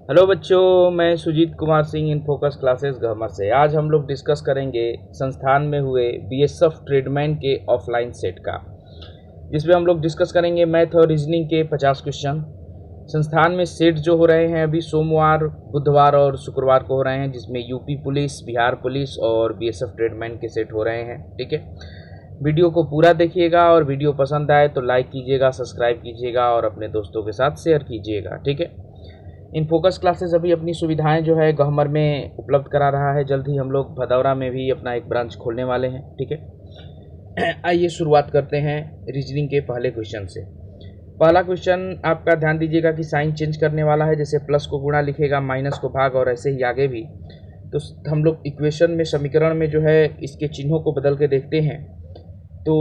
Hello बच्चों, मैं Sujeet Kumar Singh in focus classes Gahmar से। आज हम लोग डिस्कस करेंगे संस्थान में हुए बीएसएफ ट्रेडमैन के ऑफलाइन सेट का, जिसमें हम लोग डिस्कस करेंगे मैथ और रीजनिंग के 50 क्वेश्चन। संस्थान में सेट जो हो रहे हैं अभी सोमवार, बुधवार और शुक्रवार को हो रहे हैं, जिसमें यूपी पुलिस, बिहार पुलिस और बीएसएफ ट्रेडमैन के सेट हो रहे हैं। ठीक है, वीडियो को पूरा देखिएगा और वीडियो पसंद आए तो लाइक कीजिएगा, सब्सक्राइब कीजिएगा और अपने दोस्तों के साथ शेयर कीजिएगा। ठीक है, इन फोकस क्लासेस अभी अपनी सुविधाएं जो है गहमर में उपलब्ध करा रहा है। जल्द ही हम लोग भदौरा में भी अपना एक ब्रांच खोलने वाले हैं। ठीक है, आइए शुरुआत करते हैं रीजनिंग के पहले क्वेश्चन से। पहला क्वेश्चन आपका ध्यान दीजिएगा कि साइन चेंज करने वाला है, जैसे प्लस को गुणा लिखेगा, माइनस को भाग और ऐसे ही आगे भी। तो हम लोग इक्वेशन में, समीकरण में जो है इसके चिन्हों को बदल के देखते हैं। तो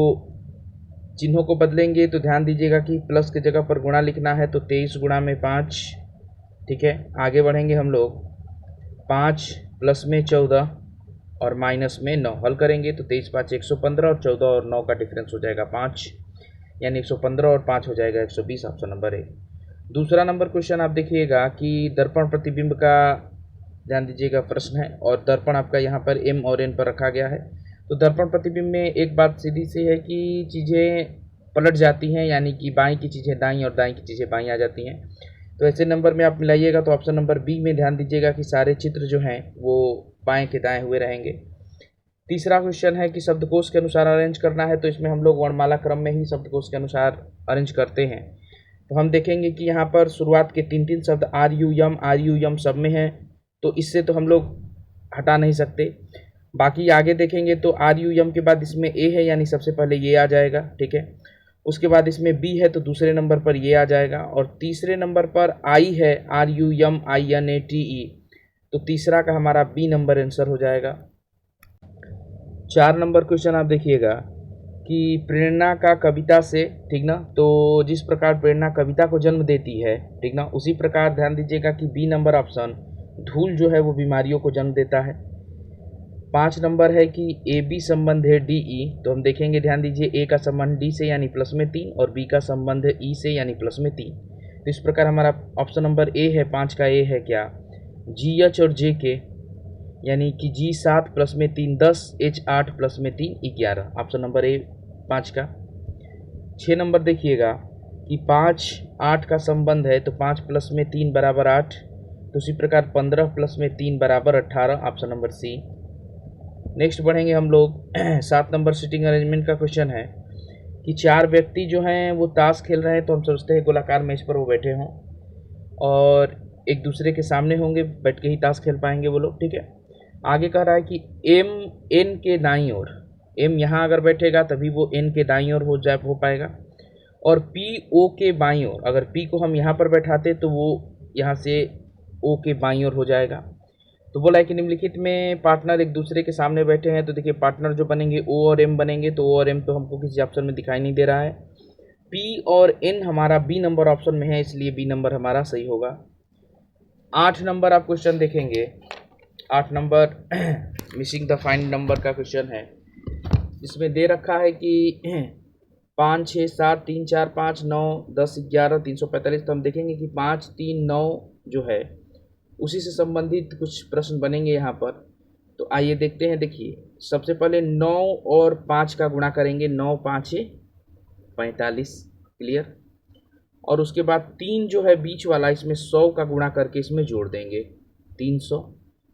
चिन्हों को बदलेंगे तो ध्यान दीजिएगा कि प्लस की जगह पर गुणा लिखना है, तो 23 गुणा में 5। ठीक है, आगे बढ़ेंगे हम लोग। 5 प्लस में 14 और माइनस में 9 हल करेंगे तो 23 5 115 और 14 और 9 का डिफरेंस हो जाएगा 5, यानी 115 और 5 हो जाएगा 120। Option number A. दूसरा नंबर क्वेश्चन आप देखिएगा कि दर्पण प्रतिबिंब का ध्यान दीजिएगा प्रश्न है, और दर्पण आपका यहाँ पर एम और एन पर रखा गया है। तो दर्पण प्रतिबिंब में एक बात सीधी सी है कि चीज़ें पलट जाती हैं, यानी कि बाएँ की चीज़ें दाईं और दाईं की चीज़ें बाईं आ जाती हैं। तो ऐसे नंबर में आप मिलाइएगा तो ऑप्शन नंबर बी में ध्यान दीजिएगा कि सारे चित्र जो हैं वो बाएं के दाएं हुए रहेंगे। तीसरा क्वेश्चन है कि शब्दकोश के अनुसार अरेंज करना है, तो इसमें हम लोग वर्णमाला क्रम में ही शब्दकोश के अनुसार अरेंज करते हैं। तो हम देखेंगे कि यहाँ पर शुरुआत के 3 शब्द आर यू यम सब में हैं, तो इससे तो हम लोग हटा नहीं सकते। बाकी आगे देखेंगे तो आर यू यम के बाद इसमें ए है, यानी सबसे पहले ये आ जाएगा। ठीक है, उसके बाद इसमें बी है तो दूसरे नंबर पर ये आ जाएगा, और तीसरे नंबर पर आई है, RUMINATE, तो तीसरा का हमारा बी नंबर आंसर हो जाएगा। 4 नंबर क्वेश्चन आप देखिएगा कि प्रेरणा का कविता से, ठीक ना, तो जिस प्रकार प्रेरणा कविता को जन्म देती है, ठीक ना, उसी प्रकार ध्यान दीजिएगा कि बी नंबर ऑप्शन धूल जो है वो बीमारियों को जन्म देता है। 5 नंबर है कि ए बी संबंध है डी ई, तो हम देखेंगे, ध्यान दीजिए, ए का संबंध डी से यानी प्लस में 3 और बी का संबंध है ई से यानी प्लस में 3। तो इस प्रकार हमारा ऑप्शन नंबर ए है, 5 का ए है क्या, जी एच और जे के, यानी कि जी 7 प्लस में 3 10, एच 8 प्लस में 3 11। ऑप्शन नंबर ए 5 का। 6 नंबर देखिएगा कि 5 8 का संबंध है, तो 5 प्लस में 3 बराबर 8, तो उसी प्रकार 15 प्लस में 3 बराबर 18। ऑप्शन नंबर सी। नेक्स्ट बढ़ेंगे हम लोग। 7 नंबर सीटिंग अरेंजमेंट का क्वेश्चन है कि 4 व्यक्ति जो हैं वो ताश खेल रहे हैं, तो हम सोचते हैं गोलाकार मेज पर वो बैठे हों और एक दूसरे के सामने होंगे, बैठ के ही ताश खेल पाएंगे वो लोग। ठीक है, आगे कह रहा है कि एम एन के दाईं ओर, एम यहाँ अगर बैठेगा तभी वो एन के दाईं ओर हो पाएगा, और पी ओ के बाईं ओर, अगर पी को हम यहाँ पर बैठाते तो वो यहाँ से ओ के बाईं ओर हो जाएगा। तो बोला है कि निम्नलिखित में पार्टनर एक दूसरे के सामने बैठे हैं, तो देखिए पार्टनर जो बनेंगे ओ और एम बनेंगे, तो ओ और एम तो हमको किसी ऑप्शन में दिखाई नहीं दे रहा है। पी और एन हमारा बी नंबर ऑप्शन में है, इसलिए बी नंबर हमारा सही होगा। 8 नंबर आप क्वेश्चन देखेंगे। 8 number missing the find number का क्वेश्चन है, जिसमें दे रखा है कि 5 6 7 3 4 5 9 10 11 345। तो हम देखेंगे कि 5 3 9 जो है उसी से संबंधित कुछ प्रश्न बनेंगे यहाँ पर। तो आइए देखते हैं। देखिए, सबसे पहले 9 और 5 का गुणा करेंगे, 9 5 45, क्लियर। और उसके बाद 3 जो है बीच वाला, इसमें 100 का गुणा करके इसमें जोड़ देंगे 300,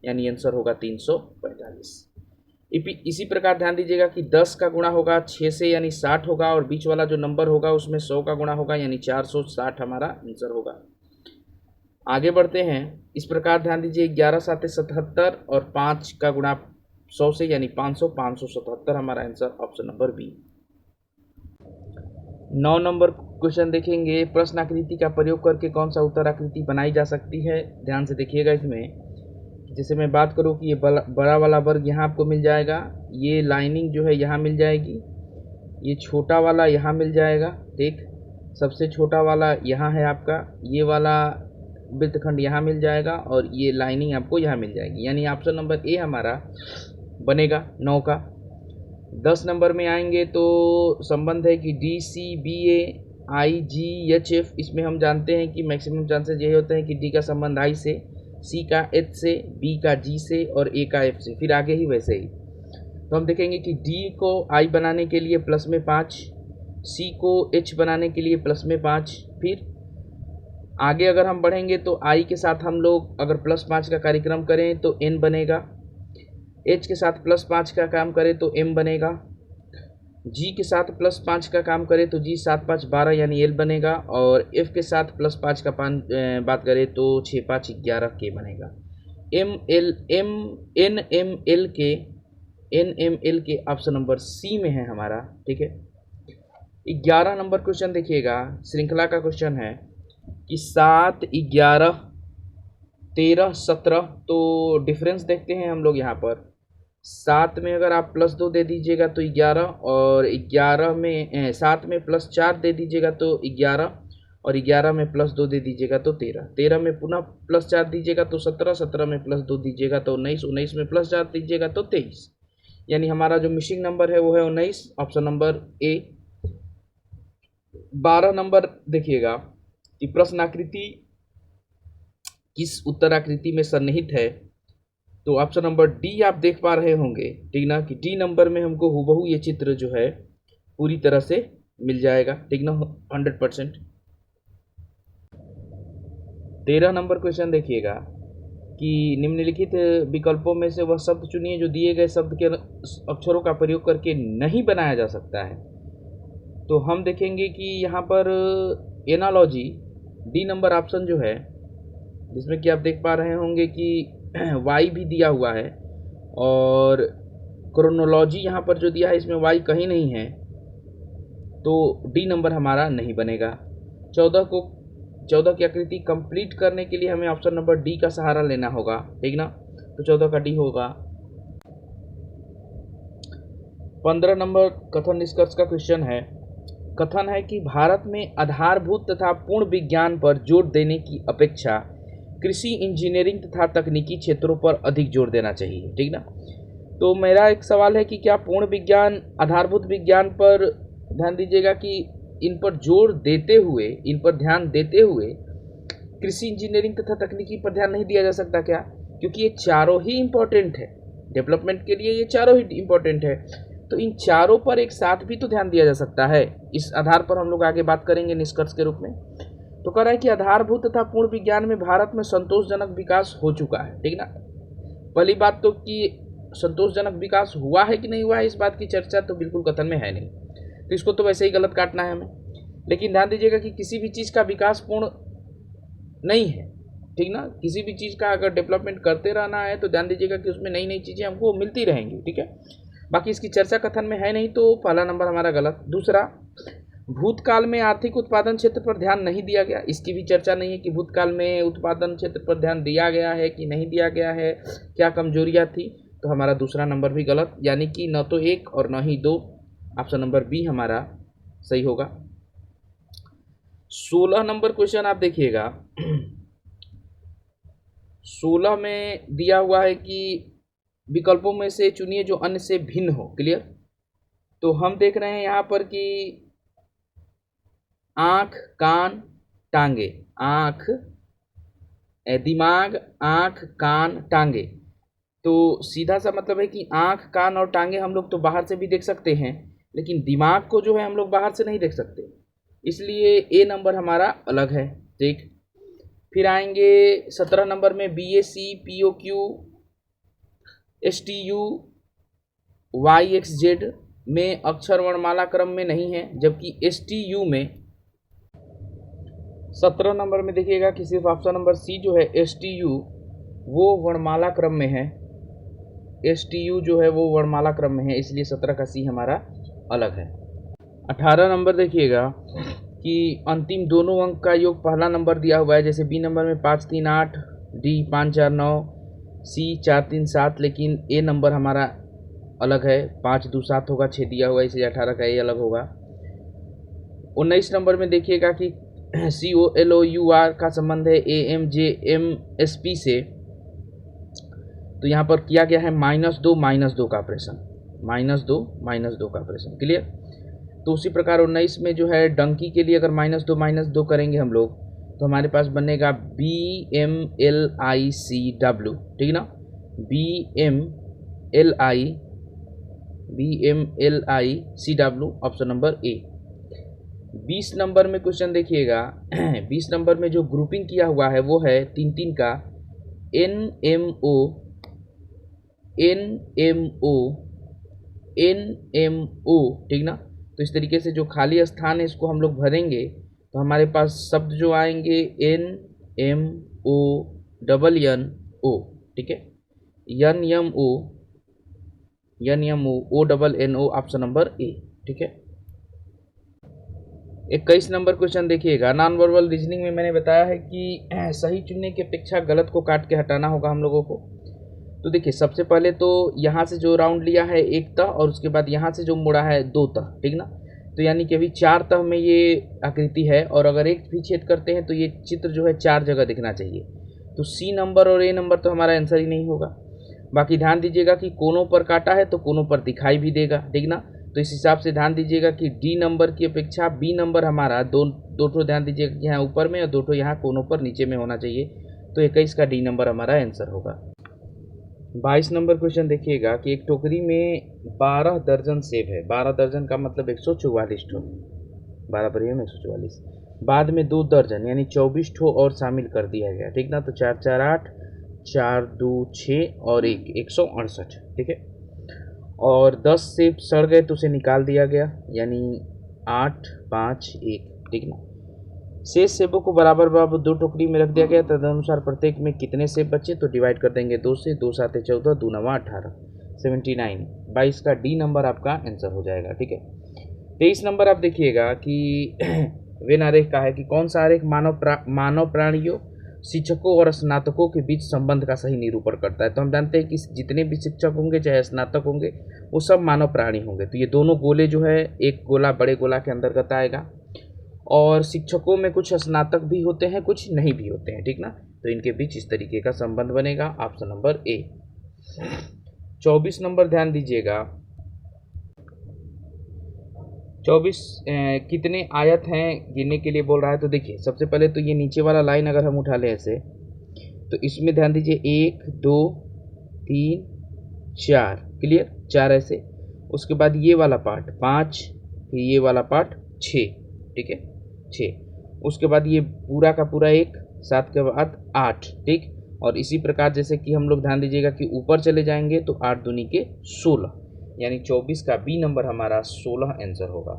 यानी आंसर होगा 345। इसी प्रकार ध्यान दीजिएगा कि 10 का गुणा होगा 6 से यानी 60 होगा, और बीच वाला जो नंबर होगा उसमें 100 का गुणा होगा, यानी 460 हमारा आंसर होगा। आगे बढ़ते हैं। इस प्रकार ध्यान दीजिए, 11 7 77 और 5 का गुणा 100 से यानी 500, 577 हमारा answer option number B. 9 number question देखेंगे, प्रश्न आकृति का प्रयोग करके कौन सा उत्तर आकृति बनाई जा सकती है। ध्यान से देखिएगा इसमें, जैसे मैं बात करूं कि ये बड़ा वाला वर्ग यहाँ आपको मिल जाएगा, ये लाइनिंग जो है यहाँ मिल जाएगी, ये छोटा वाला यहाँ मिल जाएगा, ठीक, सबसे छोटा वाला यहाँ है आपका, ये वाला वृत्तखंड यहाँ मिल जाएगा, और ये लाइनिंग आपको यहाँ मिल जाएगी, यानी ऑप्शन नंबर ए हमारा बनेगा 9 का। 10 नंबर में आएंगे तो संबंध है कि डी सी बी ए IGHF, इसमें हम जानते हैं कि मैक्सिमम चांसेस यही होते हैं कि D का संबंध I से, C का H से, B का G से और A का F से, फिर आगे ही वैसे ही। तो हम देखेंगे कि D को I बनाने के लिए प्लस में 5, C को H बनाने के लिए प्लस में 5, फिर आगे अगर हम बढ़ेंगे तो I के साथ हम लोग अगर +5 का कार्यक्रम करें तो N बनेगा, H के साथ +5 का काम करें तो M बनेगा, G के साथ +5 का काम करें तो G 7 5 12 यानी L बनेगा, और F के साथ +5 का बात करें तो 6 5 11 K बनेगा। NML के ऑप्शन नंबर C में है हमारा। ठीक है, 11 नंबर क्वेश्चन देखिएगा, श्रृंखला का क्वेश्चन है कि 7 11 13 17, तो डिफरेंस देखते हैं हम लोग यहाँ पर। 7 में अगर आप +2 दे दीजिएगा तो 11, और 11 में 7 में +4 दे दीजिएगा तो 11, और 11 में +2 दे दीजिएगा तो 13, 13 में पुनः +4 दीजिएगा तो 17, 17 में +2 दीजिएगा तो 19, 19 में +4 दीजिएगा तो 23, यानी हमारा जो मिसिंग नंबर है वो है 19, ऑप्शन नंबर ए। 12 नंबर देखिएगा कि प्रश्नाकृति किस उत्तराकृति में सन्निहित है, तो ऑप्शन नंबर डी आप देख पा रहे होंगे, ठीक ना, कि डी नंबर में हमको हुबहू ये चित्र जो है पूरी तरह से मिल जाएगा, ठीक ना, 100%। 13 नंबर क्वेश्चन देखिएगा कि निम्नलिखित विकल्पों में से वह शब्द चुनिए जो दिए गए शब्द के अक्षरों का प्रयोग करके नहीं बनाया जा सकता है। तो हम देखेंगे कि यहाँ पर एनालॉजी डी नंबर ऑप्शन जो है, जिसमें कि आप देख पा रहे होंगे कि वाई भी दिया हुआ है, और क्रोनोलॉजी यहाँ पर जो दिया है इसमें वाई कहीं नहीं है, तो डी नंबर हमारा नहीं बनेगा। 14 की आकृति कंप्लीट करने के लिए हमें ऑप्शन नंबर डी का सहारा लेना होगा, ठीक ना, तो 14 का डी होगा। 15 नंबर कथन निष्कर्ष का क्वेश्चन है। कथन है कि भारत में आधारभूत तथा पूर्ण विज्ञान पर जोर देने की अपेक्षा कृषि इंजीनियरिंग तथा तकनीकी क्षेत्रों पर अधिक जोर देना चाहिए, ठीक ना। तो मेरा एक सवाल है कि क्या पूर्ण विज्ञान, आधारभूत विज्ञान पर ध्यान दीजिएगा कि इन पर जोर देते हुए, इन पर ध्यान देते हुए कृषि इंजीनियरिंग तथा तकनीकी पर ध्यान नहीं दिया जा सकता क्या? क्योंकि ये चारों ही इम्पोर्टेंट है डेवलपमेंट के लिए, ये चारों ही इम्पोर्टेंट है, तो इन चारों पर एक साथ भी तो ध्यान दिया जा सकता है। इस आधार पर हम लोग आगे बात करेंगे निष्कर्ष के रूप में। तो कह रहा है कि आधारभूत तथा पूर्ण विज्ञान में भारत में संतोषजनक विकास हो चुका है, ठीक ना। पहली बात तो कि संतोषजनक विकास हुआ है कि नहीं हुआ है, इस बात की चर्चा तो बिल्कुल कथन में है नहीं, तो इसको तो वैसे ही गलत काटना है हमें। लेकिन ध्यान दीजिएगा कि किसी भी चीज़ का विकास पूर्ण नहीं है, ठीक ना। किसी भी चीज़ का अगर डेवलपमेंट करते रहना है तो ध्यान दीजिएगा कि उसमें नई नई चीज़ें हमको मिलती रहेंगी, ठीक है। बाकी इसकी चर्चा कथन में है नहीं, तो पहला नंबर हमारा गलत। दूसरा, भूतकाल में आर्थिक उत्पादन क्षेत्र पर ध्यान नहीं दिया गया, इसकी भी चर्चा नहीं है कि भूतकाल में उत्पादन क्षेत्र पर ध्यान दिया गया है कि नहीं दिया गया है, क्या कमजोरियां थी, तो हमारा दूसरा नंबर भी गलत, यानी कि न तो 1 और न ही 2, ऑप्शन नंबर बी हमारा सही होगा। 16 नंबर क्वेश्चन आप देखिएगा। 16 में दिया हुआ है कि विकल्पों में से चुनिए जो अन्य से भिन्न हो, क्लियर। तो हम देख रहे हैं यहाँ पर कि आँख, कान, टांगे, आँख, दिमाग, आँख, कान, टांगे, तो सीधा सा मतलब है कि आँख, कान और टांगे हम लोग तो बाहर से भी देख सकते हैं, लेकिन दिमाग को जो है हम लोग बाहर से नहीं देख सकते, इसलिए ए नंबर हमारा अलग है, ठीक। फिर आएंगे 17 नंबर में BAC, POQ, STU, YXZ में अक्षर वर्णमाला क्रम में नहीं है, जबकि STU में 17 नंबर में देखिएगा कि सिर्फ ऑप्शन नंबर सी जो है STU वो वर्णमाला क्रम में है, STU जो है वो वर्णमाला क्रम में है, इसलिए 17 का सी हमारा अलग है। 18 नंबर देखिएगा कि अंतिम दोनों अंक का योग पहला नंबर दिया हुआ है, जैसे बी नंबर में 5 3 8, डी 5 4 9, सी 4 3 7, लेकिन ए नंबर हमारा अलग है, 5 2 7 होगा, 6 दिया हुआ है, इसलिए 18 का ए अलग होगा। 19 नंबर में देखिएगा कि COLOUR का संबंध है AMJMSP से, तो यहाँ पर किया गया है -2 -2 का ऑपरेशन, -2 -2 का ऑपरेशन, क्लियर। तो उसी प्रकार 19 में जो है डंकी के लिए अगर -2 करेंगे हम लोग तो हमारे पास बनेगा BMLICW, ठीक ना, BMLICW, option number A. 20 number में क्वेश्चन देखिएगा। 20 नंबर में जो ग्रुपिंग किया हुआ है वो है 3 का NMO, ठीक ना। तो इस तरीके से जो खाली स्थान है इसको हम लोग भरेंगे तो हमारे पास शब्द जो आएंगे NMONNO, ठीक है, NMONNO, ऑप्शन नंबर ए, ठीक है। 21 नंबर क्वेश्चन देखिएगा। नॉन वर्बल रीजनिंग में मैंने बताया है कि सही चुनने की अपेक्षा गलत को काट के हटाना होगा हम लोगों को। तो देखिए सबसे पहले तो यहाँ से जो राउंड लिया है 1 तह और उसके बाद यहाँ से जो मुड़ा है 2 तह, ठीक ना। तो यानी कि अभी 4 तह में ये आकृति है और अगर एक भी छेद करते हैं तो ये चित्र जो है 4 जगह दिखना चाहिए। तो सी नंबर और ए नंबर तो हमारा आंसर ही नहीं होगा। बाकी ध्यान दीजिएगा कि कोनों पर काटा है तो कोनों पर दिखाई भी देगा, ठीक ना। तो इस हिसाब से ध्यान दीजिएगा कि डी नंबर की अपेक्षा बी नंबर हमारा दो ठो ध्यान दीजिएगा कि यहाँ ऊपर में और 2 ठो यहाँ कोनों पर नीचे में होना चाहिए। तो 21 का डी नंबर हमारा आंसर होगा। 22 नंबर क्वेश्चन देखिएगा कि एक टोकरी में 12 दर्जन सेब है। 12 दर्जन का मतलब 144 ठो, 12 पर 144, बाद में 2 दर्जन यानी 24 ठो और शामिल कर दिया गया, ठीक ना। तो 4 4 8, 4 2 6 और 1 168, ठीक है। और 10 सेब सड़ गए तो उसे निकाल दिया गया यानी 8 5 1, ठीक ना। शेष सेबों को बराबर बराबर 2 टोकरी में रख दिया गया। तदनुसार प्रत्येक में कितने सेब बचे, तो डिवाइड कर देंगे 2 से, 2 7 14, 2 9 18, 79। 22 का डी नंबर आपका आंसर हो जाएगा, ठीक है। 23 नंबर आप देखिएगा कि वेन आरेख का है कि कौन सा आरेख मानव प्राणियों, शिक्षकों और स्नातकों के बीच संबंध का सही निरूपण करता है। तो हम जानते हैं कि जितने भी शिक्षक होंगे चाहे स्नातक होंगे वो सब मानव प्राणी होंगे। तो ये दोनों गोले जो है, एक गोला बड़े गोला के अंतर्गत आएगा और शिक्षकों में कुछ स्नातक भी होते हैं कुछ नहीं भी होते हैं, ठीक ना। तो इनके बीच इस तरीके का संबंध बनेगा, ऑप्शन नंबर ए। 24 नंबर ध्यान दीजिएगा। 24 कितने आयत हैं गिनने के लिए बोल रहा है। तो देखिए सबसे पहले तो ये नीचे वाला लाइन अगर हम उठा लें ऐसे तो इसमें ध्यान दीजिए 1 2 3 4, क्लियर, 4 ऐसे। उसके बाद ये वाला पार्ट 5, फिर ये वाला पार्ट 6, ठीक है, 6। उसके बाद ये पूरा का पूरा 1, 7 के बाद 8, ठीक। और इसी प्रकार जैसे कि हम लोग ध्यान दीजिएगा कि ऊपर चले जाएंगे तो 8 दूनी के 16, यानी 24 का बी नंबर हमारा 16 आंसर होगा।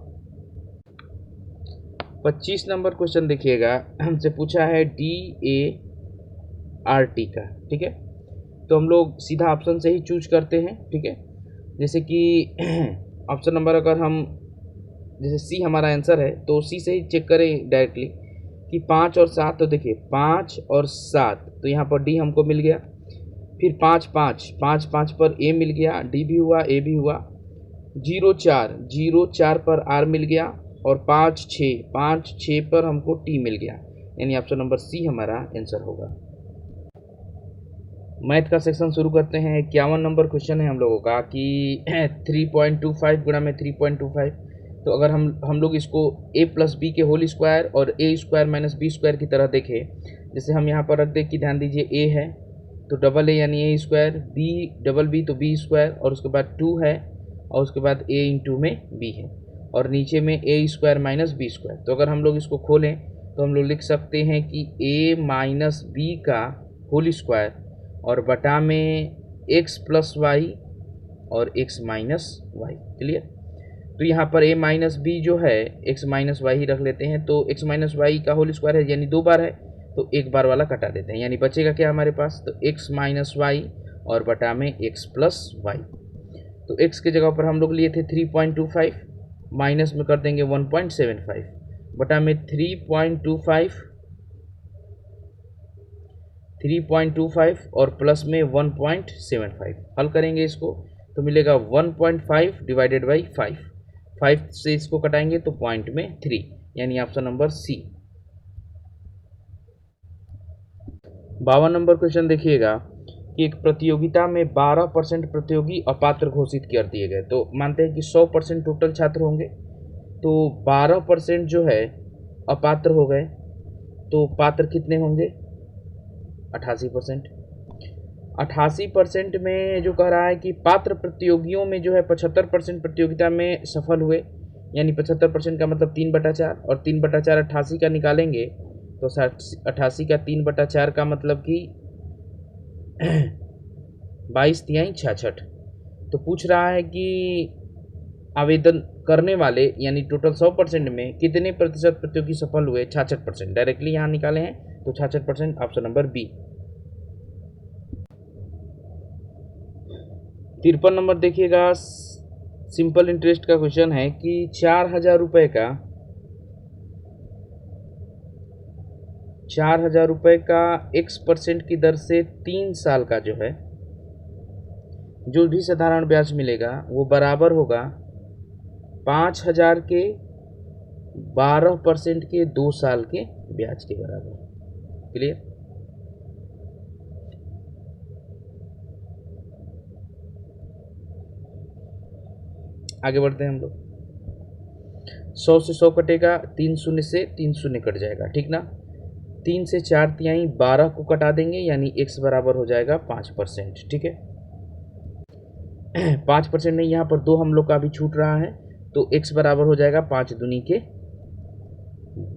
25 नंबर क्वेश्चन देखिएगा, हमसे पूछा है DART का, ठीक है। तो हम लोग सीधा ऑप्शन से ही चूज करते हैं, ठीक है। जैसे कि ऑप्शन नंबर अगर हम जैसे सी हमारा आंसर है तो सी से ही चेक करें डायरेक्टली कि 5 और 7। तो देखिए 5 और 7 तो यहाँ पर डी हमको मिल गया, फिर 5 5 5 5 पर ए मिल गया, डी भी हुआ, ए भी हुआ। 0 4 पर आर मिल गया और 5 6 पर हमको टी मिल गया, यानी ऑप्शन नंबर सी हमारा आंसर होगा। मैथ का सेक्शन शुरू करते हैं। 51 नंबर क्वेश्चन है हम लोगों का कि 3.25 गुणा में 3.25। तो अगर हम लोग इसको a प्लस बी के होल स्क्वायर और a square minus B square की तरह देखें, जैसे हम यहाँ पर रख दें कि ध्यान दीजिए a है तो डबल a यानी a square, b double b तो b स्क्वायर, और उसके बाद 2 है और उसके बाद a इंटू में b है और नीचे में a square minus B square. तो अगर हम लोग इसको खोलें तो हम लोग लिख सकते हैं कि a माइनस बी का होल स्क्वायर और बटा में x प्लस वाई और x माइनस वाई, क्लियर। तो यहाँ पर a माइनस बी जो है x माइनस वाई ही रख लेते हैं। तो x माइनस वाई का होल स्क्वायर है यानी 2 बार है तो 1 बार वाला कटा देते हैं, यानी बचेगा क्या हमारे पास, तो x माइनस वाई और बटा में x प्लस वाई। तो x के जगह पर हम लोग लिए थे 3.25, माइनस में कर देंगे 1.75 बटा में 3.25 और प्लस में 1.75। हल करेंगे इसको तो मिलेगा 1.5 डिवाइडेड बाई 5 से इसको कटाएंगे तो पॉइंट में 3, यानी option number C. 52 number question देखिएगा कि एक प्रतियोगिता में 12% प्रतियोगी अपात्र घोषित कर दिए गए। तो मानते हैं कि 100% टोटल छात्र होंगे तो 12% जो है अपात्र हो गए, तो पात्र कितने होंगे? 88%। 88% में जो कह रहा है कि पात्र प्रतियोगियों में जो है 75% प्रतियोगिता में सफल हुए, यानी 75% का मतलब 3/4, और 3/4 88 का निकालेंगे तो 88 का 3/4 का मतलब कि 22 × 66। तो पूछ रहा है कि आवेदन करने वाले यानी टोटल 100% में कितने प्रतिशत प्रतियोगी सफल हुए? 66%। डायरेक्टली यहाँ निकाले हैं तो 66%, ऑप्शन नंबर बी। 53 नंबर देखिएगा, सिंपल इंटरेस्ट का क्वेश्चन है कि 4,000 रुपये का 4,000 रुपये का x% की दर से 3 साल का जो है जो भी साधारण ब्याज मिलेगा वो बराबर होगा 5,000 के 12% के 2 साल के ब्याज के बराबर। क्लियर? आगे बढ़ते हैं हम लोग। 100 से 100 कटेगा, 3 शून्य से 3 शून्य कट जाएगा, ठीक ना। 3 से 4/3 12 को कटा देंगे, यानी x बराबर हो जाएगा 5%, ठीक है। 5% नहीं, यहाँ पर 2 हम लोग का भी छूट रहा है, तो x बराबर हो जाएगा 5 दूनी के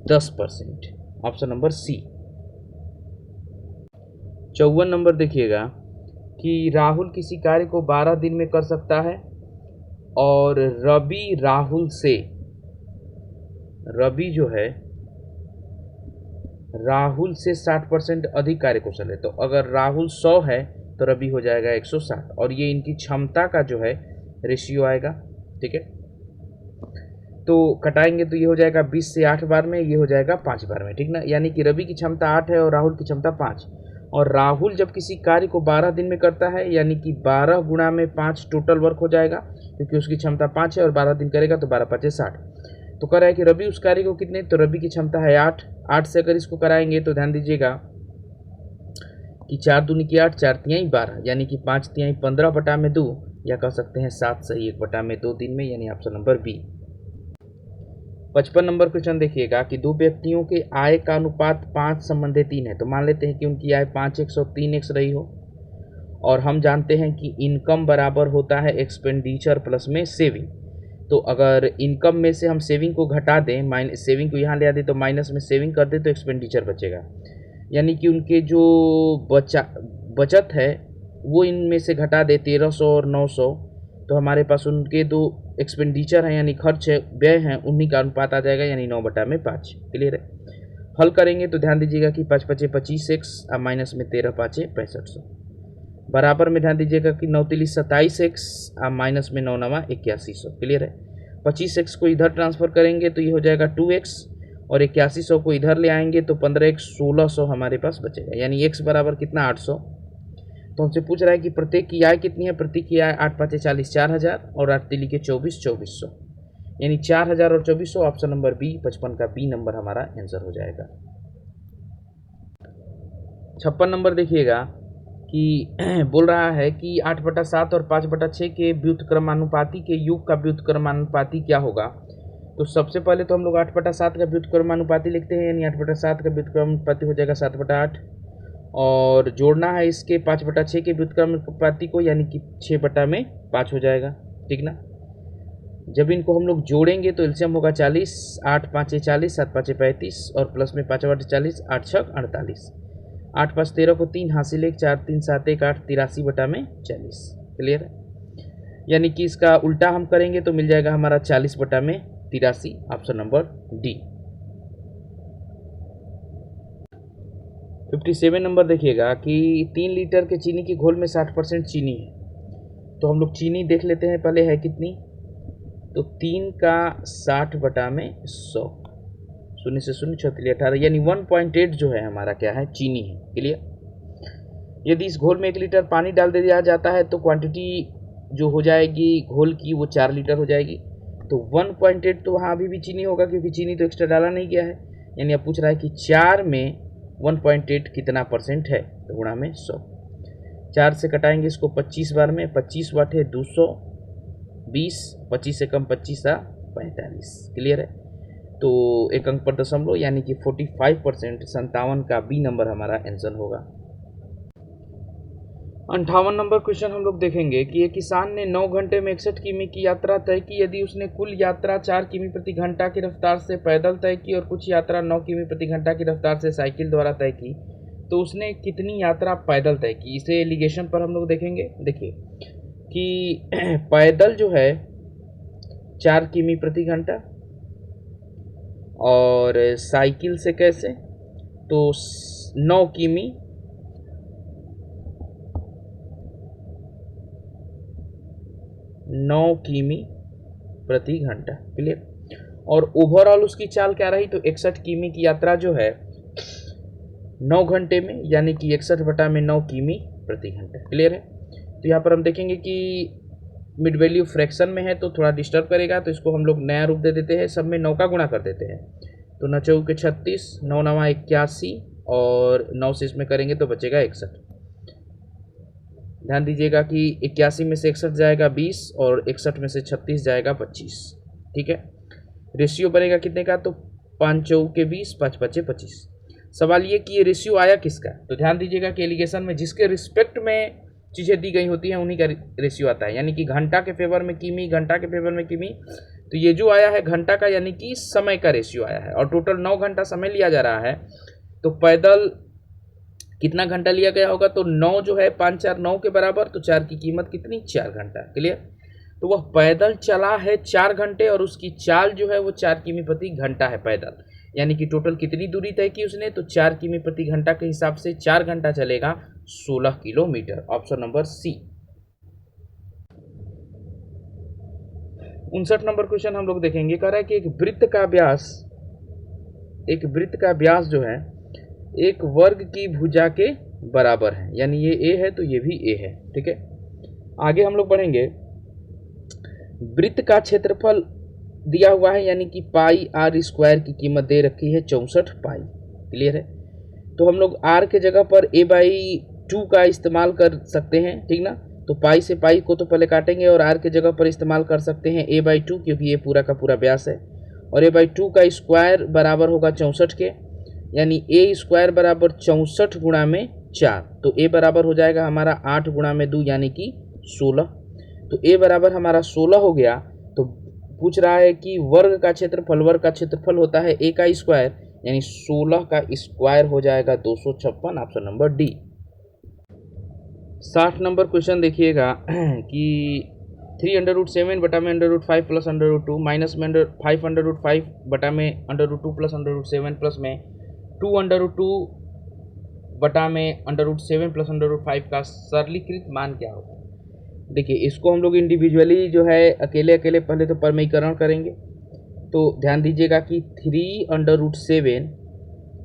10%, ऑप्शन नंबर सी। 54 नंबर देखिएगा कि राहुल किसी कार्य को 12 दिन में कर सकता है और रवि जो है राहुल से 60% अधिक कार्यकुशल है। तो अगर राहुल 100 है तो रवि हो जाएगा 160, और ये इनकी क्षमता का जो है रेशियो आएगा, ठीक है। तो कटाएंगे तो ये हो जाएगा 20 से 8 बार में, ये हो जाएगा 5 बार में, ठीक ना। यानी कि रवि की क्षमता 8 है और राहुल की क्षमता 5, और राहुल जब किसी कार्य को 12 दिन में करता है यानी कि 12 गुणा में 5 टोटल वर्क हो जाएगा, क्योंकि उसकी क्षमता 5 है और 12 दिन करेगा तो 12 × 5 = 60। तो कह रहा है कि रवि उस कार्य को कितने, तो रवि की क्षमता है 8 से अगर इसको कराएंगे तो ध्यान दीजिएगा कि 4 दूनी की 8, 4 × 3 = 12, यानी कि 5 × 15/2, या कह सकते हैं 7 सही 1/2 दिन में, यानी option number B. 55 number question देखिएगा कि 2 व्यक्तियों के आय का अनुपात 5 संबंधे 3 है। तो मान लेते हैं कि उनकी आय 5x और 3x रही हो, और हम जानते हैं कि इनकम बराबर होता है एक्सपेंडिचर प्लस में सेविंग। तो अगर इनकम में से हम सेविंग को घटा दें, सेविंग को यहाँ ले आते तो माइनस में सेविंग कर दें तो एक्सपेंडिचर बचेगा, यानी कि उनके जो बचत है वो इनमें से घटा दे 1300 और 900, तो हमारे पास उनके दो एक्सपेंडिचर हैं यानी खर्च है, व्यय हैं, उन्हीं का अनुपात आ जाएगा, यानी 9/5। क्लियर है? हल करेंगे तो ध्यान दीजिएगा कि 5 × 5 = 25x और माइनस में 13 × 5 = 6500, बराबर में ध्यान दीजिएगा कि 9 × 3 = 27x और माइनस में 9 × 9 = 8100। क्लियर है? 25x को इधर ट्रांसफर करेंगे तो ये हो जाएगा 2x, और 8100 को इधर ले आएंगे तो 15x 1600 हमारे पास बचेगा, यानी x बराबर कितना 800। तो हमसे पूछ रहा है कि प्रत्येक की आय कितनी है। प्रत्येक की आय 8 × 5 = 40, 4000, और 8 × 3 = 24, 2400, यानी 4000 और 2400, ऑप्शन नंबर बी, 55 का बी नंबर हमारा आंसर हो जाएगा। 56 नंबर देखिएगा कि बोल रहा है कि 8/7 और 5/6 के व्युत्क्रमानुपाती के योग का व्युत्क्रमानुपाती क्या होगा। तो सबसे पहले तो हम लोग 8/7 का व्युत्क्रमानुपाती लिखते हैं, यानी 8/7 का व्युत्क्रमानुपाती हो जाएगा 7/8, और जोड़ना है इसके 5/6 के व्युत्क्रमानुपाती को, यानी कि 6/5 हो जाएगा, ठीक ना। जब इनको हम लोग जोड़ेंगे तो एलसीएम होगा 40, 8 × 5 = 40, 7 × 5 = 35, और प्लस में 5/40, 8 × 6 = 48, 8 × 5 = 13 को 3 हासिल 1, 4 × 3 = 7, 1 × 8 = 83/40। क्लियर है? यानी कि इसका उल्टा हम करेंगे तो मिल जाएगा हमारा 40/83, ऑप्शन नंबर डी। 57 नंबर देखिएगा कि 3 लीटर के चीनी की घोल में 60% चीनी है। तो हम लोग चीनी देख लेते हैं पहले है कितनी, तो 3 का 60/100, 0 से 0, 6 × 18, यानी 1.8 जो है हमारा क्या है, चीनी है। क्लियर? यदि इस घोल में 1 लीटर पानी डाल दिया जाता है तो क्वांटिटी जो हो जाएगी घोल की वो 4 लीटर हो जाएगी। तो 1.8 तो वहाँ अभी भी चीनी होगा, क्योंकि चीनी तो एक्स्ट्रा डाला नहीं गया है, यानी अब पूछ रहा है कि 4 में 1.8 कितना % है, तो गुणा में 100। 4 से कटाएंगे इसको 25 बार में, 25 वाट है 220, 25 से कम 25 × 45। क्लियर है। तो एक अंक पर दशमलव यानी कि 45%, 57 का बी नंबर हमारा आंसर होगा। 58 नंबर क्वेश्चन हम लोग देखेंगे कि एक किसान ने 9 घंटे में 61 किमी की यात्रा तय की। यदि उसने कुल यात्रा 4 किमी प्रति घंटा की रफ्तार से पैदल तय की और कुछ यात्रा 9 किमी प्रति घंटा की रफ्तार से साइकिल द्वारा तय की, तो उसने कितनी यात्रा पैदल तय की। इसे एलिगेशन पर हम लोग देखेंगे। देखिए कि पैदल जो है 4 किमी प्रति घंटा और साइकिल से कैसे, तो 9 किमी प्रति घंटा। क्लियर। और ओवरऑल उसकी चाल क्या रही, तो 61 किमी की यात्रा जो है 9 घंटे में, यानी कि 61/9 किमी प्रति घंटा। क्लियर है। तो यहाँ पर हम देखेंगे कि मिड वैल्यू फ्रैक्शन में है तो थोड़ा डिस्टर्ब करेगा, तो इसको हम लोग नया रूप दे देते हैं, सब में 9 का गुणा कर देते हैं। तो 9 चौके 36, 9 नवा 81 और 9 से इसमें करेंगे तो बचेगा 61। ध्यान दीजिएगा कि 81 में से 61 जाएगा 20 और 61 में से 36 जाएगा 25। ठीक है। रेशियो बनेगा कितने का, तो 5 चौके 20, 5 पचे 25। सवाल ये कि ये रेशियो आया किसका, तो ध्यान दीजिएगा कि एलिगेशन में जिसके रिस्पेक्ट में चीज़ें दी गई होती हैं उन्हीं का रेशियो आता है, यानी कि घंटा के फेवर में किमी, घंटा के फेवर में किमी। तो ये जो आया है घंटा का, यानी कि समय का रेशियो आया है और टोटल 9 घंटा समय लिया जा रहा है। तो पैदल कितना घंटा लिया गया होगा, तो 9 जो है 5 4 9 के बराबर, तो 4 की कीमत कितनी, 4 घंटा। क्लियर। तो वह पैदल चला है 4 घंटे और उसकी चाल जो है वो 4 किमी प्रति घंटा है पैदल, यानी कि टोटल कितनी दूरी तय की उसने, तो 4 किमी प्रति घंटा के हिसाब से 4 घंटा चलेगा 16 kilometre. Option number C. 59 number question हम लोग देखेंगे। कह रहा है कि एक वृत्त का व्यास जो है एक वर्ग की भुजा के बराबर है, यानी ये ए है तो ये भी ए है। ठीक है। आगे हम लोग बढ़ेंगे। वृत्त का क्षेत्रफल दिया हुआ है, यानी कि पाई आर स्क्वायर की कीमत दे रखी है 64 पाई। क्लियर है। तो हम लोग आर के जगह पर a/2 का इस्तेमाल कर सकते हैं, ठीक ना। तो पाई से पाई को तो पहले काटेंगे और आर के जगह पर इस्तेमाल कर सकते हैं a/2, क्योंकि ये पूरा का पूरा व्यास है। और a/2 का स्क्वायर बराबर होगा 64 के, यानी a स्क्वायर बराबर 64 गुणा में 4। तो a बराबर हो जाएगा हमारा 8 गुणा में 2 यानी कि 16। तो a बराबर हमारा 16 हो गया। तो पूछ रहा है कि वर्ग का क्षेत्रफल होता है a का स्क्वायर, यानी 16 का स्क्वायर हो जाएगा 256। Option number D. 60 number question देखिएगा कि 3√7 बटा में √5 प्लस √2 माइनस में 5√5 बटा में √2 प्लस √7 प्लस में 2√2 बटा में √7 प्लस √5 का सरलीकृत मान क्या होगा। देखिए इसको हम लोग इंडिविजुअली जो है अकेले पहले तो परमीकरण करेंगे। तो ध्यान दीजिएगा कि 3√7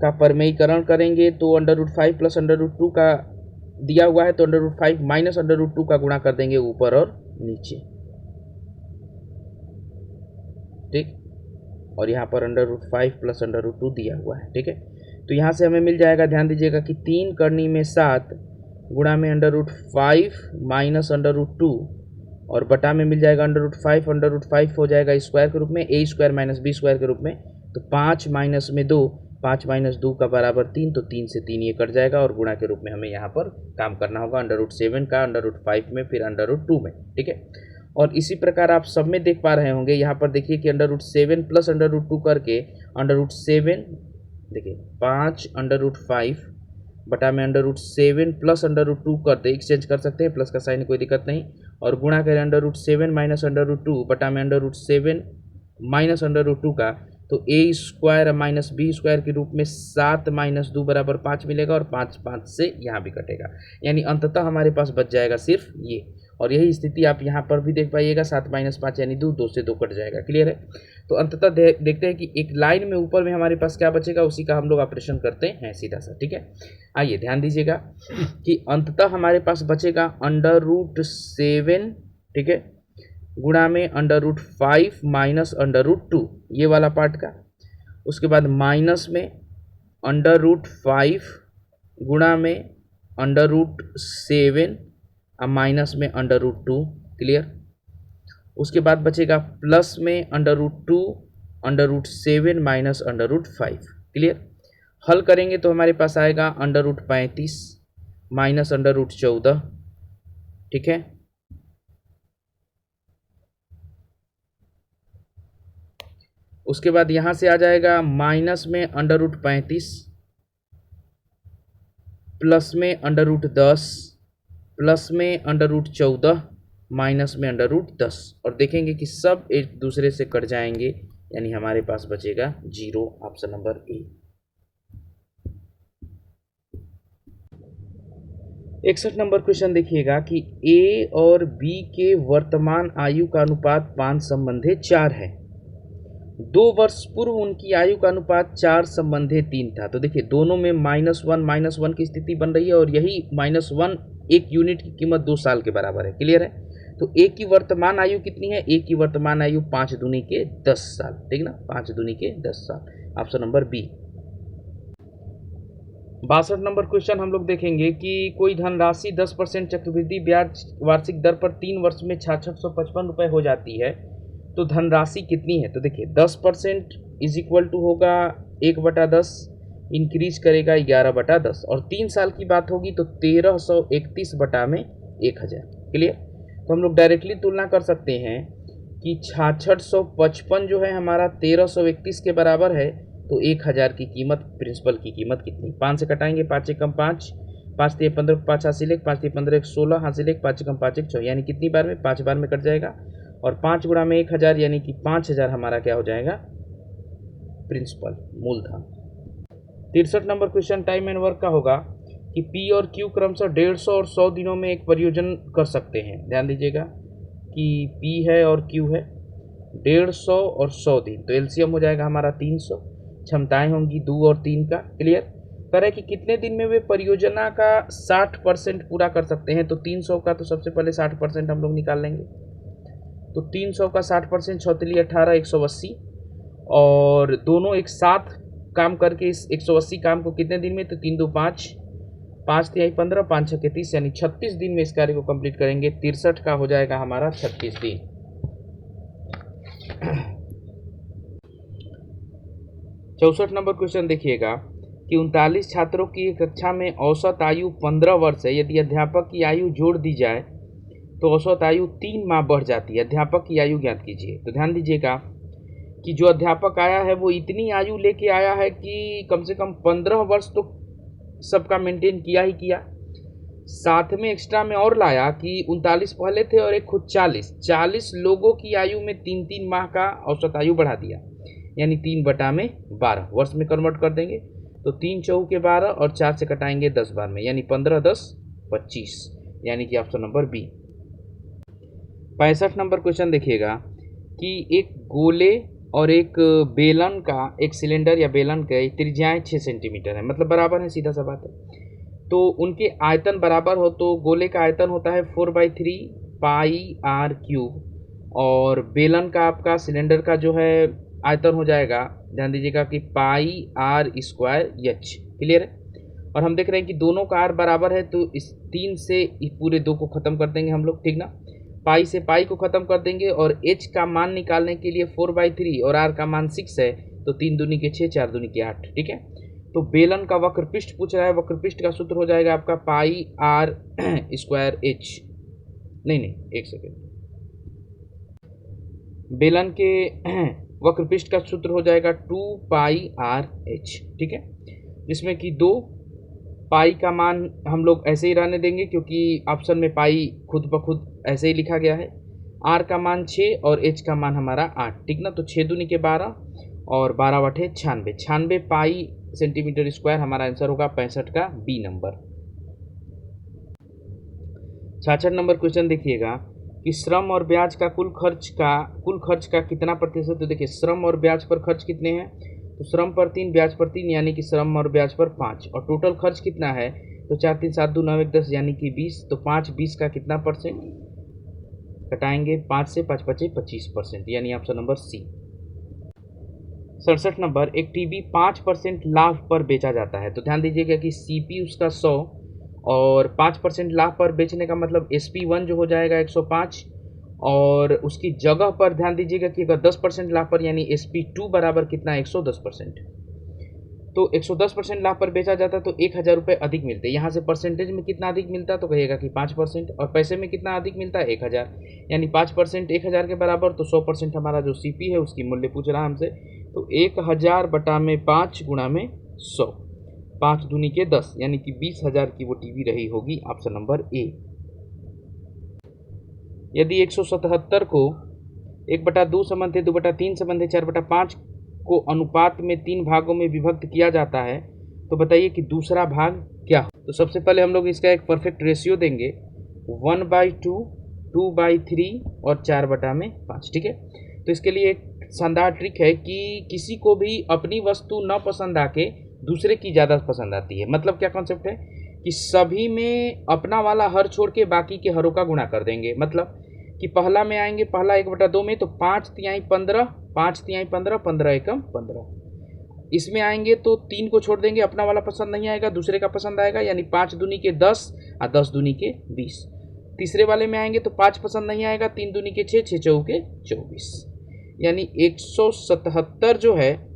का परमीकरण करेंगे तो √5 प्लस √2 का दिया हुआ है, तो √5 माइनस √2 का गुणा कर देंगे ऊपर और नीचे। ठीक। और यहाँ पर √5 प्लस √2 दिया हुआ है। ठीक है। तो यहाँ से हमें मिल जाएगा, ध्यान दीजिएगा कि 3 करनी में 7 गुणा में √5 माइनस √2 और बटा में मिल जाएगा √5 हो जाएगा स्क्वायर के रूप में, a square minus b square के रूप में। तो 5 माइनस में 2, 5 माइनस 2 का बराबर 3, तो 3 से 3 ये कट जाएगा और गुणा के रूप में हमें यहाँ पर काम करना होगा √7 का √5 में फिर √2 में। ठीक है। और इसी प्रकार आप सब में देख पा रहे होंगे, यहाँ पर देखिए कि √7 प्लस √2 करके √7 देखिए 5 √5 बटा में √7 प्लस √2 करते एक्सचेंज कर सकते हैं, प्लस का साइन कोई दिक्कत नहीं, और गुणा करें √7 माइनस √2 बटा में √7 माइनस √2 का, तो a square minus b square के रूप में 7 माइनस 2 बराबर 5 मिलेगा और 5 से यहाँ भी कटेगा, यानी अंततः हमारे पास बच जाएगा सिर्फ ये। और यही स्थिति आप यहाँ पर भी देख पाइएगा, 7 माइनस 5 यानी 2, 2 से 2 कट जाएगा। क्लियर है। तो अंततः देखते हैं कि एक लाइन में ऊपर में हमारे पास क्या बचेगा, उसी का हम लोग ऑपरेशन करते हैं सीधा सा। ठीक है। आइए ध्यान दीजिएगा कि अंततः हमारे पास बचेगा √7, ठीक है, गुणा में √5 माइनस √2 ये वाला पार्ट का, उसके बाद माइनस में √5 गुणा में √7 और माइनस में √2। क्लियर। उसके बाद बचेगा प्लस में √2 √7 माइनस √5। क्लियर। हल करेंगे तो हमारे पास आएगा √35 माइनस √14। ठीक है। उसके बाद यहाँ से आ जाएगा माइनस में √35 प्लस में √10 प्लस में √14 माइनस में √10, और देखेंगे कि सब एक दूसरे से कट जाएंगे, यानी हमारे पास बचेगा 0। Option number A. 61 number question देखिएगा कि ए और बी के वर्तमान आयु का अनुपात 5 संबंधे 4 है। 2 वर्ष पूर्व उनकी आयु का अनुपात 4 संबंधे 3 था। तो देखिए दोनों में -1 की स्थिति बन रही है, और यही -1 एक यूनिट की कीमत 2 साल के बराबर है। क्लियर है। तो ए की वर्तमान आयु कितनी है? ए की वर्तमान आयु 5 दूनी के 10 साल। ठीक ना, 5 दूनी के 10 साल। Option number B. 62 number question हम लोग देखेंगे कि कोई धनराशि 10% चक्रवृद्धि ब्याज वार्षिक दर पर 3 वर्ष में 6655 रुपये हो जाती है, तो धनराशि कितनी है? तो देखिए 10% इज इक्वल टू होगा 1/10, इंक्रीज करेगा 11/10, और 3 साल की बात होगी तो 1331 बटा में 1000। क्लियर। तो हम लोग डायरेक्टली तुलना कर सकते हैं कि 6655 जो है हमारा 1331 के बराबर है, तो 1000 की कीमत, प्रिंसिपल की कीमत कितनी? 5 से कटाएंगे, 5 एकम 5, 5 3 15, 5 हासिल 1, 5 3 15 1 16 हासिल 1, 5 एकम 5 1 6, यानी कितनी बार में? 5 बार में कट जाएगा, और 5 गुणा में 1000 यानी कि 5000 हमारा क्या हो जाएगा? प्रिंसिपल, मूलधन। 63 number question time and work का होगा कि पी और क्यू क्रमशः 150 और 100 दिनों में एक परियोजन कर सकते हैं। ध्यान दीजिएगा कि पी है और क्यू है, 150 और 100 दिन, तो एलसीएम हो जाएगा हमारा 300। क्षमताएं होंगी 2 और 3 का। क्लियर। करें कि कितने दिन में वे परियोजना का 60% पूरा कर सकते हैं? तो 300 का तो सबसे पहले 60% हम लोग निकाल लेंगे। तो 300 का 60%, 6 18, 180, और दोनों एक साथ काम करके इस 180 काम को कितने दिन में? तो 3 2 5, 5 3 15, 5 6 30, यानी 36 दिन में इस कार्य को कंप्लीट करेंगे। 63 का हो जाएगा हमारा 36 दिन। 64 नंबर क्वेश्चन देखिएगा कि 39 छात्रों की एक कक्षा में औसत आयु 15 वर्ष है। यदि अध्यापक की आयु जोड़ दी जाए तो औसत आयु 3 माह बढ़ जाती है। अध्यापक की आयु ज्ञात कीजिए। तो ध्यान दीजिएगा कि जो अध्यापक आया है वो इतनी आयु लेके आया है कि कम से कम 15 वर्ष तो सबका मेंटेन किया ही किया, साथ में एक्स्ट्रा में और लाया कि 39 पहले थे और एक खुद 40 लोगों की आयु में 3 माह का औसत आयु बढ़ा दिया, यानी 3/12 वर्ष में कन्वर्ट कर देंगे। तो 3 चौके 12 और 4 से कटाएंगे 10 बार में, यानी 15 10 25, यानी कि option number B. 65 number question देखिएगा कि एक गोले और एक बेलन का, एक सिलेंडर या बेलन के त्रिज्याएं 6 सेंटीमीटर है, मतलब बराबर है, सीधा सा बात है। तो उनके आयतन बराबर हो तो गोले का आयतन होता है 4/3 पाई r क्यूब, और बेलन का आपका सिलेंडर का जो है आयतन हो जाएगा, ध्यान दीजिएगा कि पाई r² h। क्लियर है। और हम देख रहे हैं कि दोनों का r बराबर है, तो इस 3 से इस पूरे 2 को ख़त्म कर देंगे हम लोग। ठीक ना, पाई से पाई को ख़त्म कर देंगे, और h का मान निकालने के लिए 4/3 और r का मान 6 है, तो 3 दूनी के 6, 4 दूनी के 8। ठीक है। तो बेलन का वक्र पृष्ठ पूछ रहा है, वक्र पृष्ठ का सूत्र हो जाएगा आपका पाई r² h। नहीं, एक सेकेंड, बेलन के वक्र पृष्ठ का सूत्र हो जाएगा 2 पाई r h। ठीक है, जिसमें कि 2 पाई का मान हम लोग ऐसे ही रहने देंगे क्योंकि ऑप्शन में पाई खुद ब खुद ऐसे ही लिखा गया है। r का मान 6 और h का मान हमारा 8। ठीक ना, तो 6 दूनी के 12 और 12 बटे 96, 96 पाई सेंटीमीटर स्क्वायर हमारा आंसर होगा 65 का बी नंबर। 66 नंबर क्वेश्चन देखिएगा कि श्रम और ब्याज का कुल खर्च का कितना प्रतिशत? तो देखिए श्रम और ब्याज पर खर्च कितने हैं? तो श्रम पर 3, ब्याज पर 3, यानी कि श्रम और ब्याज पर 5, और टोटल खर्च कितना है? तो 4 3 7 2 9 1 10, यानी कि 20। तो 5 20 का कितना परसेंट? कटाएंगे 5 से, 5 5 25%, यानी ऑप्शन नंबर सी। 67 नंबर, एक टीवी 5% लाभ पर बेचा जाता है। तो ध्यान दीजिएगा कि सीपी उसका 100 और 5% लाभ पर बेचने का मतलब SP1 जो हो जाएगा 105, और उसकी जगह पर ध्यान दीजिएगा कि अगर 10% लाभ पर यानी SP2 बराबर कितना 110%, तो 110% लाभ पर बेचा जाता तो 1,000 रुपये अधिक मिलते। यहाँ से परसेंटेज में कितना अधिक मिलता तो कहिएगा कि 5%, और पैसे में कितना अधिक मिलता है 1,000, यानी 5% 1,000 के बराबर, तो 100% हमारा जो CP है उसकी मूल्य पूछ रहा हमसे, तो 1,000 बटा में 5 गुणा में 100, 5 दूनी के 10, यानी कि 20,000 की वो टीवी रही होगी, ऑप्शन नंबर ए। यदि 177 को 1/2 संबंध 2/3 संबंध 4/5 को अनुपात में 3 भागों में विभक्त किया जाता है, तो बताइए कि दूसरा भाग क्या हो। तो सबसे पहले हम लोग इसका एक परफेक्ट रेशियो देंगे, 1/2, 2/3 और 4/5, ठीक है। तो इसके लिए एक शानदार ट्रिक है कि किसी को भी अपनी वस्तु न पसंद आके दूसरे की ज़्यादा पसंद आती है। मतलब क्या कॉन्सेप्ट है कि सभी में अपना वाला हर छोड़ के बाकी के हरों का गुणा कर देंगे। मतलब कि पहला में आएंगे, पहला 1/2 में, तो 5×3 = 15, 5×3 = 15, 15 एकम 15। इसमें आएंगे तो 3 को छोड़ देंगे, अपना वाला पसंद नहीं आएगा, दूसरे का पसंद आएगा, यानी 5 दूनी के 10 और 10 दूनी के 20। तीसरे वाले में आएंगे तो 5 पसंद नहीं आएगा, 3 दूनी के 6, 6 चौके 24, यानी 177 जो है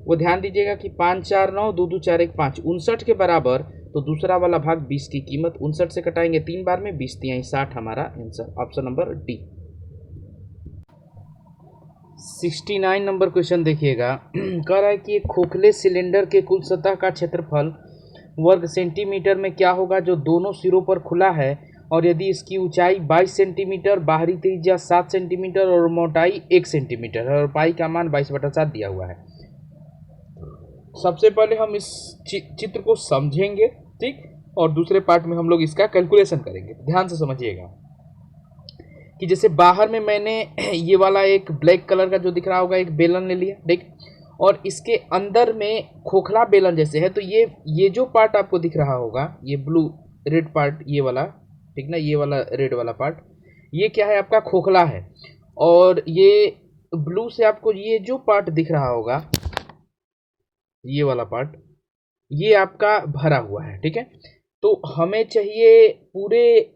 वो ध्यान दीजिएगा कि 5 4 9, 2 2 4 1 5, 59 के बराबर। तो दूसरा वाला भाग 20 की कीमत 59 से कटाएंगे 3 बार में, 20×3 = 60 हमारा answer, option number D. 69 number question देखिएगा। कह रहा है कि एक खोखले सिलेंडर के कुल सतह का क्षेत्रफल वर्ग सेंटीमीटर में क्या होगा जो दोनों सिरों पर खुला है, और यदि इसकी ऊंचाई 22 सेंटीमीटर, बाहरी त्रिज्या 7 सेंटीमीटर और मोटाई 1 सेंटीमीटर है, और पाई का मान 22/7 दिया हुआ है। सबसे पहले हम इस चित्र को समझेंगे, ठीक, और दूसरे पार्ट में हम लोग इसका कैलकुलेशन करेंगे। ध्यान से समझिएगा कि जैसे बाहर में मैंने ये वाला एक ब्लैक कलर का जो दिख रहा होगा एक बेलन ले लिया, ठीक, और इसके अंदर में खोखला बेलन जैसे है, तो ये जो पार्ट आपको दिख रहा होगा, ये ब्लू रेड पार्ट, ये वाला, ठीक ना, ये वाला रेड वाला पार्ट, ये क्या है आपका खोखला है, और ये ब्लू से आपको ये जो पार्ट दिख रहा होगा, ये वाला पार्ट, ये आपका भरा हुआ है, ठीक है। तो हमें चाहिए पूरे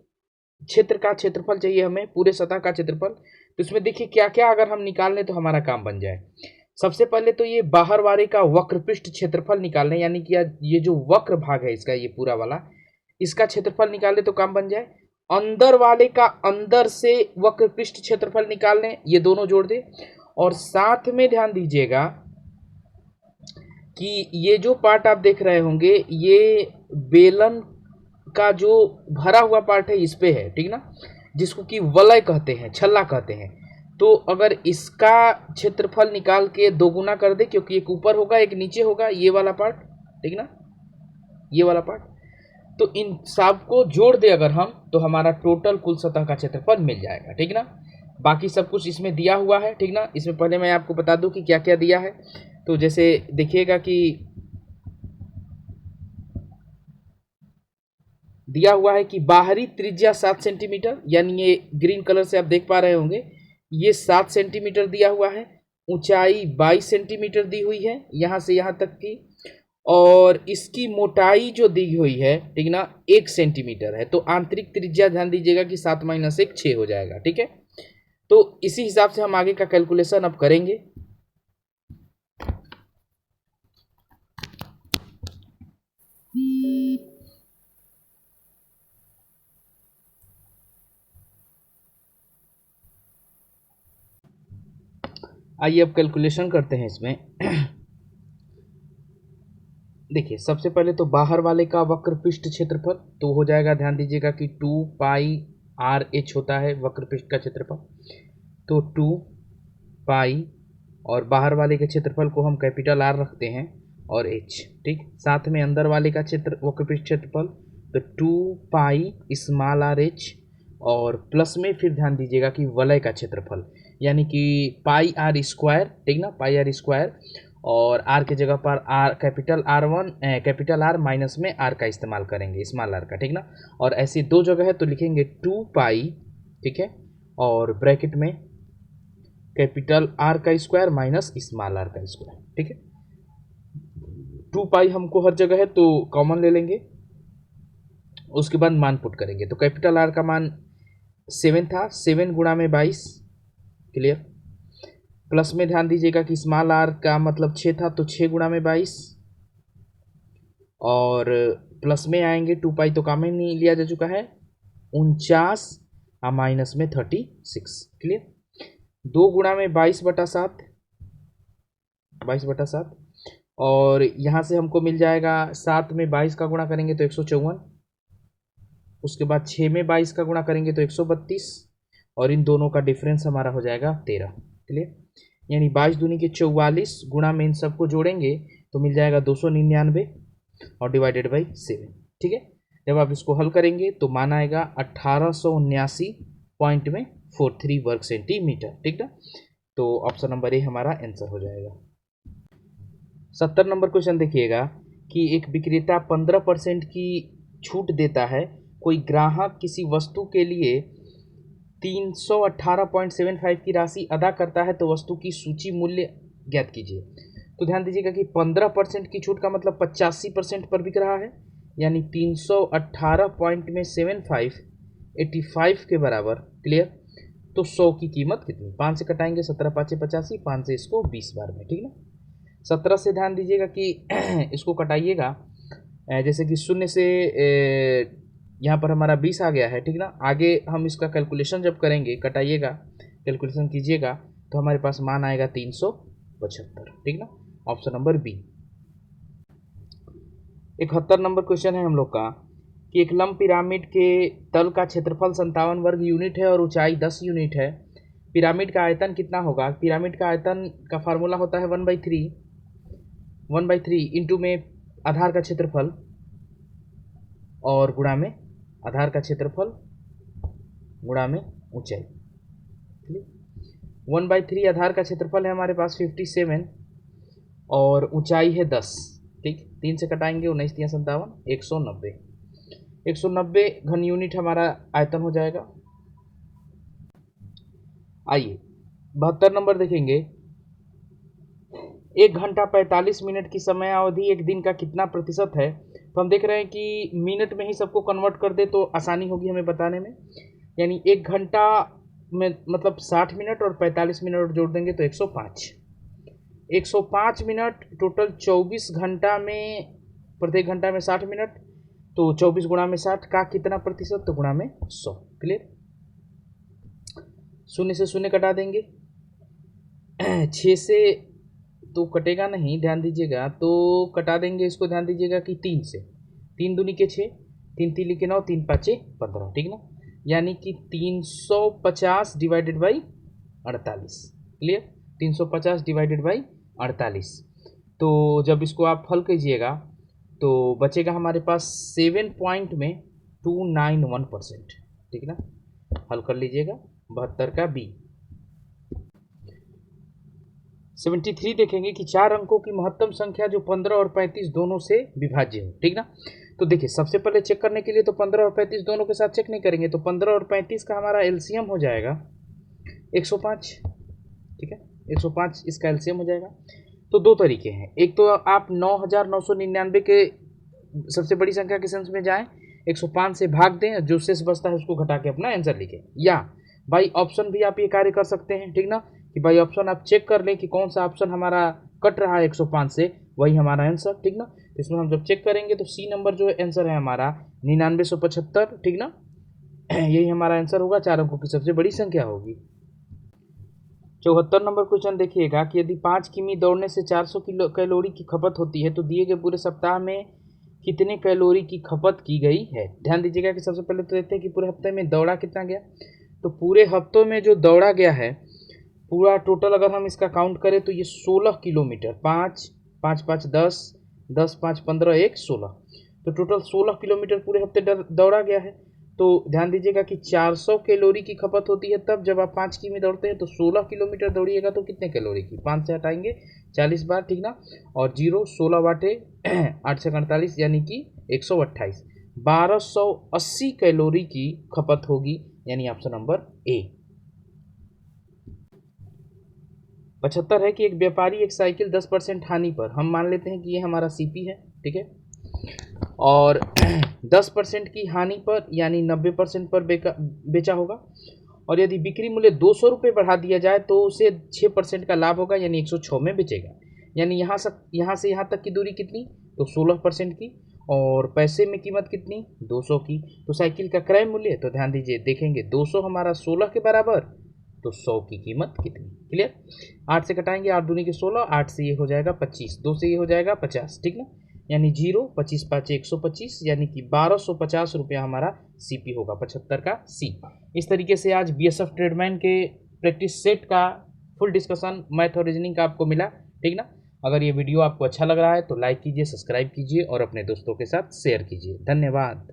क्षेत्र का क्षेत्रफल, चाहिए हमें पूरे सतह का क्षेत्रफल। तो इसमें देखिए क्या क्या अगर हम निकाल लें तो हमारा काम बन जाए। सबसे पहले तो ये बाहर वाले का वक्रपृष्ठ क्षेत्रफल निकालने, यानी कि ये जो वक्र भाग है इसका, ये पूरा वाला, इसका क्षेत्रफल निकाले तो काम बन जाए। अंदर वाले का अंदर से वक्रपृष्ठ क्षेत्रफल निकालने, ये दोनों जोड़ दे, और साथ में ध्यान दीजिएगा कि ये जो पार्ट आप देख रहे होंगे, ये बेलन का जो भरा हुआ पार्ट है इस पे है, ठीक ना, जिसको कि वलय कहते हैं, छल्ला कहते हैं। तो अगर इसका क्षेत्रफल निकाल के 2 गुना कर दे, क्योंकि एक ऊपर होगा एक नीचे होगा, ये वाला पार्ट, ठीक ना, ये वाला पार्ट, तो इन सब को जोड़ दे अगर हम, तो हमारा टोटल कुल सतह का क्षेत्रफल मिल जाएगा, ठीक ना। बाकी सब कुछ इसमें दिया हुआ है, ठीक ना। इसमें पहले मैं आपको बता दूं कि क्या क्या दिया है। तो जैसे देखिएगा कि दिया हुआ है कि बाहरी त्रिज्या 7 सेंटीमीटर, यानी ये ग्रीन कलर से आप देख पा रहे होंगे, ये 7 सेंटीमीटर दिया हुआ है। ऊंचाई 22 सेंटीमीटर दी हुई है यहाँ से यहाँ तक की, और इसकी मोटाई जो दी हुई है, ठीक ना, 1 सेंटीमीटर है। तो आंतरिक त्रिज्या ध्यान दीजिएगा कि 7 - 1 6 हो जाएगा, ठीक है। तो इसी हिसाब से हम आगे का कैलकुलेशन अब करेंगे। आइए अब कैलकुलेशन करते हैं इसमें। देखिए सबसे पहले तो बाहर वाले का वक्रपृष्ठ क्षेत्रफल तो हो जाएगा, ध्यान दीजिएगा कि 2πr(h) होता है वक्रपृष्ठ का क्षेत्रफल। तो 2π, और बाहर वाले के क्षेत्रफल को हम कैपिटल R रखते हैं और h, ठीक। साथ में अंदर वाले का वक्रपृष्ठ क्षेत्रफल तो 2π(r(h), और प्लस में फिर ध्यान दीजिएगा कि वलय का क्षेत्रफल, यानी कि πr², ठीक ना, πr², और r के जगह पर r कैपिटल R माइनस में r का इस्तेमाल करेंगे, स्मॉल r का, ठीक ना। और ऐसी दो जगह है तो लिखेंगे 2π, ठीक है, और ब्रैकेट में कैपिटल R का स्क्वायर माइनस स्मॉल r का स्क्वायर, ठीक है। 2π हमको हर जगह है तो कॉमन ले लेंगे, उसके बाद मान पुट करेंगे। तो कैपिटल R का मान 7 था, 7 गुणा में 22, क्लियर। प्लस में ध्यान दीजिएगा कि स्मॉल आर का मतलब 6 था, तो 6 गुणा में 22, और प्लस में आएंगे 2 पाई तो काम ही नहीं लिया जा चुका है, 49 और माइनस में 36, क्लियर। 2 गुणा में 22/7, 22/7, और यहाँ से हमको मिल जाएगा 7 में 22 का गुणा करेंगे तो 154, उसके बाद 6 में 22 का गुणा करेंगे तो 132, और इन दोनों का डिफरेंस हमारा हो जाएगा 13, क्लियर। यानी 22 दूनी के 44 गुणा में इन सबको जोड़ेंगे तो मिल जाएगा 299 और डिवाइडेड बाई 7, ठीक है। जब आप इसको हल करेंगे तो मान आएगा 1879.43 वर्ग सेंटीमीटर, ठीक ना। तो ऑप्शन नंबर ए हमारा आंसर हो जाएगा। 70 नंबर क्वेश्चन देखिएगा कि एक विक्रेता 15% की छूट देता है, कोई ग्राहक किसी वस्तु के लिए 318.75 की राशि अदा करता है, तो वस्तु की सूची मूल्य ज्ञात कीजिए। तो ध्यान दीजिएगा कि 15% की छूट का मतलब 85% पर बिक रहा है, यानी 318.75 85 के बराबर, क्लियर। तो 100 की कीमत कितनी, 5 से कटाएंगे, 17 5 85, 5 से इसको 20 बार में, ठीक ना। 17 से ध्यान दीजिएगा कि इसको कटाइएगा, जैसे कि 0 से यहाँ पर हमारा 20 आ गया है, ठीक ना। आगे हम इसका कैलकुलेशन जब करेंगे, कटाइएगा, कैलकुलेशन कीजिएगा, तो हमारे पास मान आएगा 375, ठीक ना। Option number B. 71 number question है हम लोग का कि एक लंब पिरामिड के तल का क्षेत्रफल 57 वर्ग यूनिट है और ऊंचाई 10 यूनिट है। पिरामिड का आयतन कितना होगा। पिरामिड का आयतन का फार्मूला होता है 1/3 इंटू में आधार का क्षेत्रफल और गुणा में आधार का क्षेत्रफल गुणा में ऊंचाई। 1/3 आधार का क्षेत्रफल है हमारे पास 57 और ऊंचाई है 10, ठीक। 3 से कटाएंगे, 19 3 57, 190, 190 घन यूनिट हमारा आयतन हो जाएगा। आइए 72 नंबर देखेंगे। 1 घंटा 45 मिनट की समय अवधि एक दिन का कितना प्रतिशत है। तो हम देख रहे हैं कि मिनट में ही सबको कन्वर्ट कर दे तो आसानी होगी हमें बताने में। यानी 1 घंटा में मतलब 60 मिनट और 45 मिनट जोड़ देंगे तो 105, 105 मिनट टोटल 24 घंटा में, प्रत्येक घंटा में 60 मिनट, तो 24 गुणा में 60 का कितना प्रतिशत, तो गुणा में 100, क्लियर। 0 से 0 कटा देंगे, 6 से तो कटेगा नहीं, ध्यान दीजिएगा, तो कटा देंगे इसको, ध्यान दीजिएगा कि 3 से, 3 दूनी के 6, 3 3 के 9, 3 5 15, ठीक ना। यानी कि 350 divided by 48, clear. 350 divided by 48, तो जब इसको आप हल कीजिएगा तो बचेगा हमारे पास 7.291%, ठीक ना। हल कर लीजिएगा 72 का बी। 73 देखेंगे कि 4 अंकों की महत्तम संख्या जो 15 और 35 दोनों से विभाज्य हो, ठीक ना। तो देखिए सबसे पहले चेक करने के लिए तो 15 और 35 दोनों के साथ चेक नहीं करेंगे, तो 15 और 35 का हमारा एलसीएम हो जाएगा 105, ठीक है। 105 इसका एलसीएम हो जाएगा। तो दो तरीके हैं, एक तो आप 9999 के सबसे बड़ी संख्या के सेंस में जाएं, 105 से भाग दें, जो शेष बचता है उसको घटा के अपना आंसर लिखें, या बाई ऑप्शन भी आप ये कार्य कर सकते हैं, ठीक ना, कि बाई ऑप्शन आप चेक कर लें कि कौन सा ऑप्शन हमारा कट रहा है 105 से, वही हमारा आंसर, ठीक ना। तो इसमें हम जब चेक करेंगे तो सी नंबर जो आंसर है हमारा 9975, ठीक ना, यही हमारा आंसर होगा, 4 अंकों की सबसे बड़ी संख्या होगी। 74 नंबर क्वेश्चन देखिएगा कि यदि 5 किमी दौड़ने से 400 कैलोरी की खपत होती है, तो दिए गए पूरे सप्ताह में कितने कैलोरी की खपत की गई है। ध्यान दीजिएगा कि सबसे पहले तो देखते हैं कि पूरे हफ्ते में दौड़ा कितना गया। तो पूरे हफ्तों में जो दौड़ा गया है पूरा टोटल अगर हम इसका काउंट करें तो ये 16 किलोमीटर, 5 5 5 10 10 5 15 1 16, तो टोटल 16 किलोमीटर पूरे हफ्ते दौड़ा गया है। तो ध्यान दीजिएगा कि 400 कैलोरी की खपत होती है तब जब आप 5 किमी दौड़ते हैं, तो 16 किलोमीटर दौड़िएगा तो कितने कैलोरी की, 5 से हटाएंगे 40 बार, ठीक ना, और 0 16 बाटे 8 से 48 यानी कि 128, 1280 कैलोरी की खपत होगी, यानी ऑप्शन नंबर ए। 75 है कि एक व्यापारी एक साइकिल 10% हानि पर, हम मान लेते हैं कि ये हमारा सीपी है, ठीक है, और 10% की हानि पर यानी 90% पर बेचा होगा। और यदि बिक्री मूल्य 200 रुपये बढ़ा दिया जाए तो उसे 6% का लाभ होगा यानी 106 में बेचेगा। यानी यहाँ से यहाँ तक की दूरी कितनी, तो 16% की, और पैसे में कीमत कितनी, 200 की। तो साइकिल का क्रय मूल्य, तो ध्यान दीजिए, देखेंगे 200 हमारा 16 के बराबर, तो 100 की कीमत कितनी। क्लियर। 8 से कटाएंगे, 8 दूनी के 16, 8 से ये हो जाएगा 25, 2 से ये हो जाएगा 50, ठीक ना। यानी 0, 25 5 125, यानी कि 1250 रुपया हमारा सीपी होगा, 75 का सी। इस तरीके से आज बीएसएफ ट्रेडमैन के प्रैक्टिस सेट का फुल डिस्कशन मैथ और रीजनिंग का आपको मिला, ठीक ना। अगर ये वीडियो आपको अच्छा लग रहा है तो लाइक कीजिए, सब्सक्राइब कीजिए और अपने दोस्तों के साथ शेयर कीजिए। धन्यवाद।